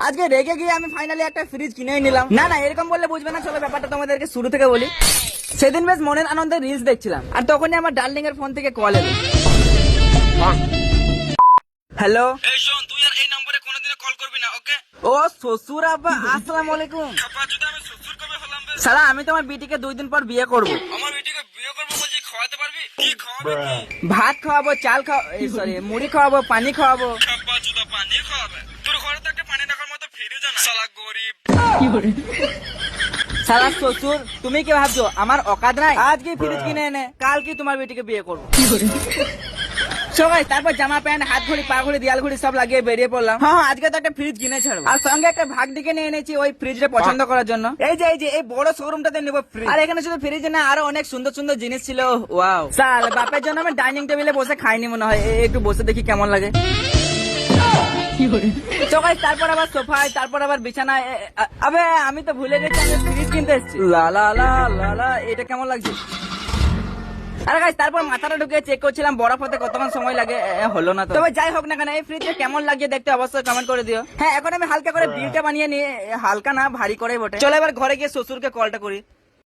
আজকে রেগে গিয়ে আমি ফাইনালি একটা ফ্রিজ কিনেই নিলাম। না না এরকম বললে বুঝবে না, চলো ব্যাপারটা তোমাদেরকে শুরু থেকে বলি। সেদিন বেশ মনের আনন্দে রিলস দেখছিলাম, আর তখনই আমার ডার্লিং এর ফোন থেকে কল এলো। হ্যালো, এই শোন, তুই আর এই নম্বরে কোনোদিনও কল করবি না, ওকে? ও শ্বশুর আব্বা, আসসালামু আলাইকুম। আপা যদি আমি শ্বশুর কবে হলাম বে? সালা, আমি তোমার বিটিকে 2 দিন পর বিয়ে করব। আমার বেটিকে বিয়ে করবো বলছি, খাওয়াতে পারবি? কি খাওয়াবে কি? ভাত খাওয়াবো, চাল সরি মুড়ি খাওয়াবো, পানি খাওয়াবো। আপা যদি পানি খাওয়াবে, তোর ঘরে তো একটা পানি রাখার মতো ফ্রিজও না। শালা গরিব। সালা শ্বশুর, তুমি কি ভাবছো আমার অকাত নাই? আজকে ফ্রিজ কিনে এনে কাল কি তোমার বেটিকে বিয়ে করবো। সবাই তারপর জামা প্যান্ট, হাত ঘড়ি, পা ঘড়ি, দিয়াল ঘড়ি সব লাগিয়ে বেরিয়ে পড়লাম। হ্যাঁ আজকে তো একটা ফ্রিজ কিনে ছাড়বো, আর সঙ্গে একটা ভাগ দিকে নিয়ে এনেছি ওই ফ্রিজটা পছন্দ করার জন্য। এই বড় শোরুমটাতে নেবো ফ্রিজ। আর এখানে শুধু ফ্রিজ না, আরো অনেক সুন্দর সুন্দর জিনিস ছিল। ওয়াও সাল, বাপের জন্য আমি ডাইনিং টেবিলে বসে খাইনি মনে হয়, একটু বসে দেখি কেমন লাগে। তারপর আবার সোফায়, তারপর আবার বিছানায়। আবে আমি তো ভুলে গেছি আমি ফ্রিজ কিনতে এসেছি। লা লা লা লা লা, এটা কেমন লাগছে? আরে গাইস, তারপর মাথাটা ঢুকে চেক করছিলাম বরফ হতে কতক্ষণ সময় লাগে, হলো না তো। তবে যাই হোক না কেন, এই ফ্রিজটা কেমন লাগছে দেখতে অবশ্যই কমেন্ট করে দিও। হ্যাঁ, এখন আমি হালকা করে বিলটা বানিয়ে নিয়ে, হালকা না ভারী করে বটে। চলো এবার ঘরে গিয়ে শ্বশুরকে কলটা করি।